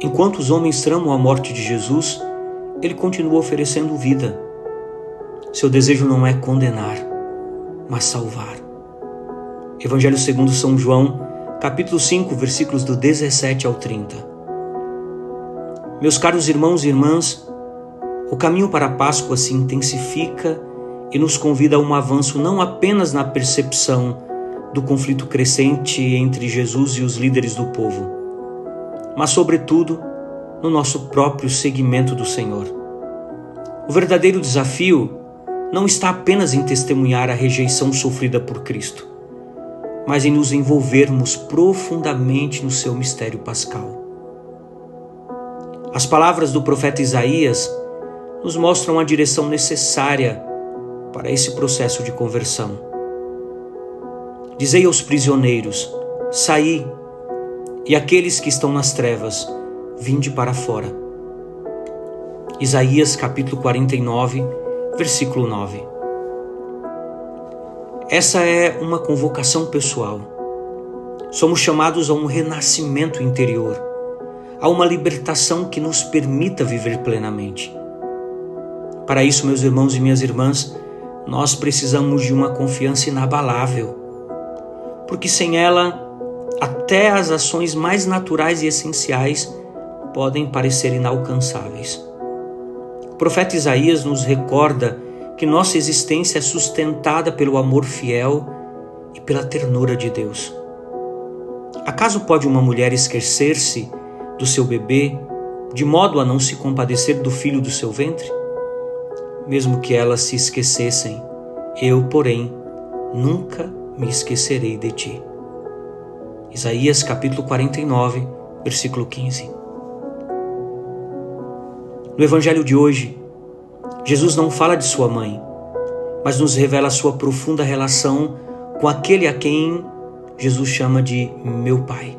Enquanto os homens tramam a morte de Jesus, ele continua oferecendo vida. Seu desejo não é condenar, mas salvar. Evangelho segundo São João, capítulo 5, versículos do 17 ao 30. Meus caros irmãos e irmãs, o caminho para a Páscoa se intensifica e nos convida a um avanço não apenas na percepção do conflito crescente entre Jesus e os líderes do povo, mas sobretudo no nosso próprio seguimento do Senhor. O verdadeiro desafio não está apenas em testemunhar a rejeição sofrida por Cristo, mas em nos envolvermos profundamente no seu mistério pascal. As palavras do profeta Isaías nos mostram a direção necessária para esse processo de conversão. Dizei aos prisioneiros: saí, e aqueles que estão nas trevas, vinde para fora. Isaías capítulo 49, versículo 9. Essa é uma convocação pessoal. Somos chamados a um renascimento interior, a uma libertação que nos permita viver plenamente. Para isso, meus irmãos e minhas irmãs, nós precisamos de uma confiança inabalável, porque sem ela, até as ações mais naturais e essenciais podem parecer inalcançáveis. O profeta Isaías nos recorda que nossa existência é sustentada pelo amor fiel e pela ternura de Deus. Acaso pode uma mulher esquecer-se do seu bebê, de modo a não se compadecer do filho do seu ventre? Mesmo que elas se esquecessem, eu, porém, nunca me esquecerei de ti. Isaías capítulo 49, versículo 15. No Evangelho de hoje, Jesus não fala de sua mãe, mas nos revela sua profunda relação com aquele a quem Jesus chama de meu Pai.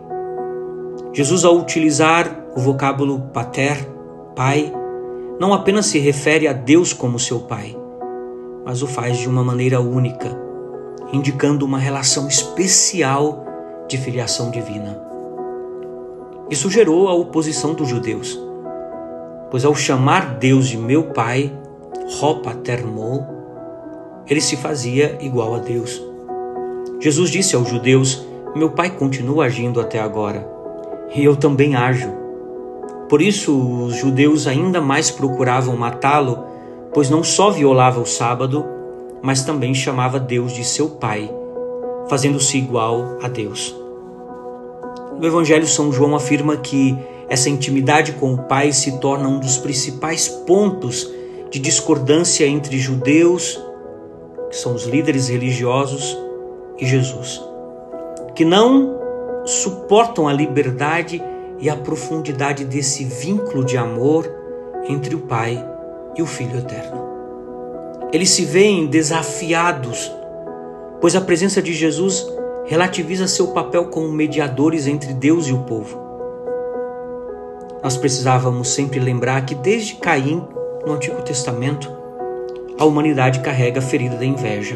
Jesus, ao utilizar o vocábulo pater, pai, não apenas se refere a Deus como seu Pai, mas o faz de uma maneira única, indicando uma relação especial de filiação divina. Isso gerou a oposição dos judeus, pois ao chamar Deus de meu Pai, Ho Patermo, ele se fazia igual a Deus. Jesus disse aos judeus: meu Pai continua agindo até agora, e eu também ajo. Por isso os judeus ainda mais procuravam matá-lo, pois não só violava o sábado, mas também chamava Deus de seu Pai, fazendo-se igual a Deus. No Evangelho, São João afirma que essa intimidade com o Pai se torna um dos principais pontos de discordância entre judeus, que são os líderes religiosos, e Jesus, que não suportam a liberdade e a profundidade desse vínculo de amor entre o Pai e o Filho Eterno. Eles se veem desafiados, pois a presença de Jesus relativiza seu papel como mediadores entre Deus e o povo. Nós precisávamos sempre lembrar que desde Caim, no Antigo Testamento, a humanidade carrega a ferida da inveja,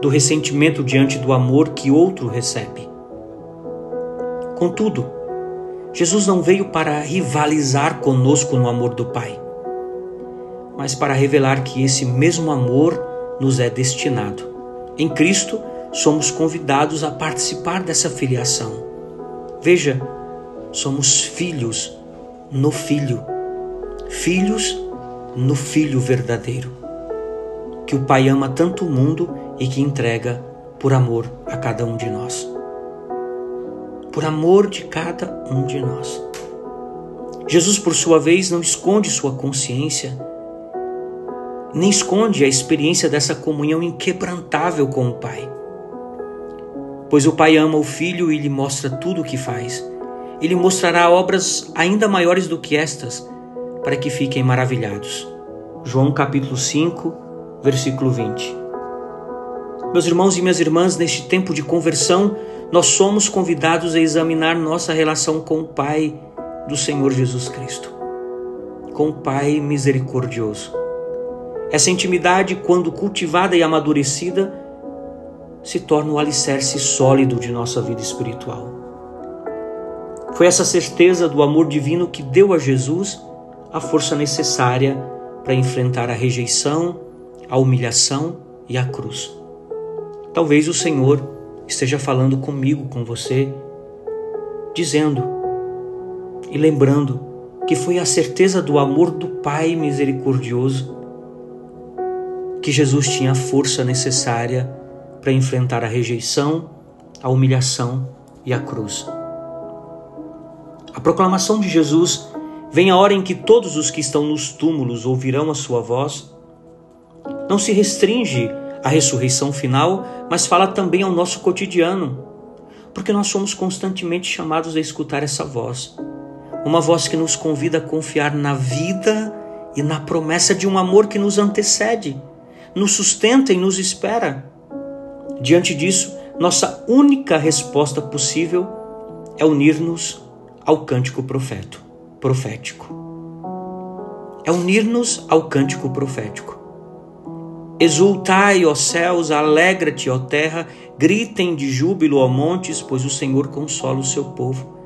do ressentimento diante do amor que outro recebe. Contudo, Jesus não veio para rivalizar conosco no amor do Pai, mas para revelar que esse mesmo amor nos é destinado. Em Cristo, somos convidados a participar dessa filiação. Veja, somos filhos no Filho, filhos no Filho verdadeiro, que o Pai ama tanto o mundo e que entrega por amor a cada um de nós. Por amor de cada um de nós. Jesus, por sua vez, não esconde sua consciência, nem esconde a experiência dessa comunhão inquebrantável com o Pai. Pois o Pai ama o Filho e lhe mostra tudo o que faz. Ele mostrará obras ainda maiores do que estas, para que fiquem maravilhados. João capítulo 5, versículo 20. Meus irmãos e minhas irmãs, neste tempo de conversão, nós somos convidados a examinar nossa relação com o Pai do Senhor Jesus Cristo, com o Pai misericordioso. Essa intimidade, quando cultivada e amadurecida, se torna o alicerce sólido de nossa vida espiritual. Foi Foi essa certeza do amor divino que deu a Jesus a força necessária para enfrentar a rejeição, a humilhação e a cruz. Talvez o Senhor esteja falando comigo, com você, dizendo e lembrando que foi a certeza do amor do Pai misericordioso que Jesus tinha a força necessária para enfrentar a rejeição, a humilhação e a cruz. A proclamação de Jesus vem a hora em que todos os que estão nos túmulos ouvirão a sua voz. Não se restringe à ressurreição final, mas fala também ao nosso cotidiano, porque nós somos constantemente chamados a escutar essa voz. Uma voz que nos convida a confiar na vida e na promessa de um amor que nos antecede, nos sustenta e nos espera. Diante disso, nossa única resposta possível é unir-nos ao cântico profético. É unir-nos ao cântico profético. Exultai, ó céus, alegra-te, ó terra, gritem de júbilo, ó montes, pois o Senhor consola o seu povo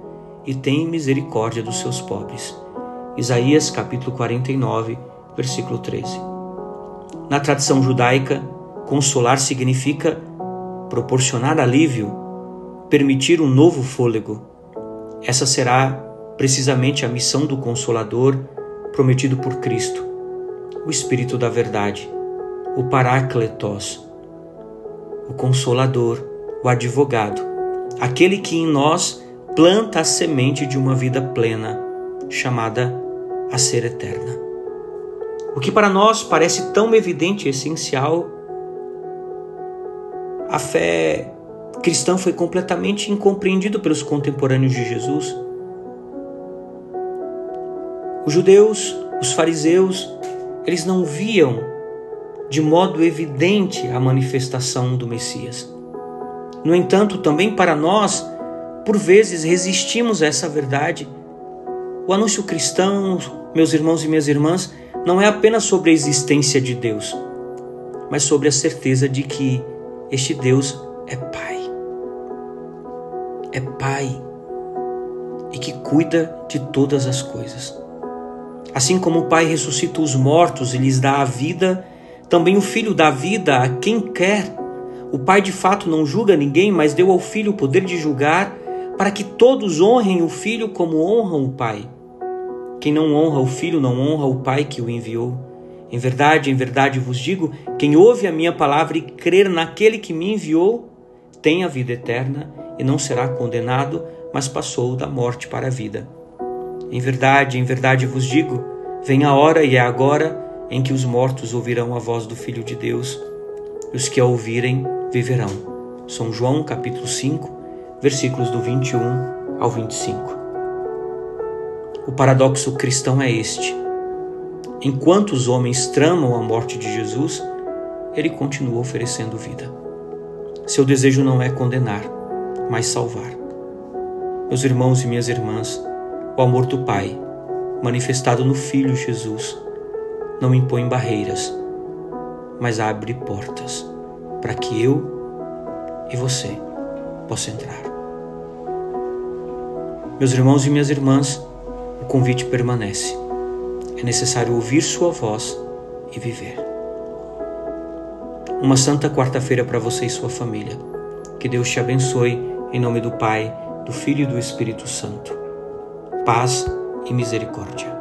e tem misericórdia dos seus pobres. Isaías capítulo 49, versículo 13. Na tradição judaica, consolar significa proporcionar alívio, permitir um novo fôlego. Essa será precisamente a missão do Consolador prometido por Cristo, o Espírito da Verdade, o Parácletos, o Consolador, o Advogado, aquele que em nós planta a semente de uma vida plena, chamada a ser eterna. O que para nós parece tão evidente e essencial, a fé cristã foi completamente incompreendido pelos contemporâneos de Jesus. Os judeus, os fariseus, eles não viam de modo evidente a manifestação do Messias. No entanto, também para nós, por vezes resistimos a essa verdade. O anúncio cristão, meus irmãos e minhas irmãs, não é apenas sobre a existência de Deus, mas sobre a certeza de que este Deus é Pai. É Pai e que cuida de todas as coisas. Assim como o Pai ressuscita os mortos e lhes dá a vida, também o Filho dá vida a quem quer. O Pai de fato não julga ninguém, mas deu ao Filho o poder de julgar, para que todos honrem o Filho como honram o Pai. Quem não honra o Filho não honra o Pai que o enviou. Em verdade vos digo, quem ouve a minha palavra e crer naquele que me enviou, tem a vida eterna e não será condenado, mas passou da morte para a vida. Em verdade vos digo, vem a hora e é agora em que os mortos ouvirão a voz do Filho de Deus, e os que a ouvirem viverão. São João capítulo 5, versículos do 21 ao 25. O paradoxo cristão é este. Enquanto os homens tramam a morte de Jesus, ele continua oferecendo vida. Seu desejo não é condenar, mas salvar. Meus irmãos e minhas irmãs, o amor do Pai, manifestado no Filho Jesus, não impõe barreiras, mas abre portas para que eu e você possam entrar. Meus irmãos e minhas irmãs, o convite permanece. É necessário ouvir sua voz e viver. Uma santa quarta-feira para você e sua família. Que Deus te abençoe, em nome do Pai, do Filho e do Espírito Santo. Paz e misericórdia.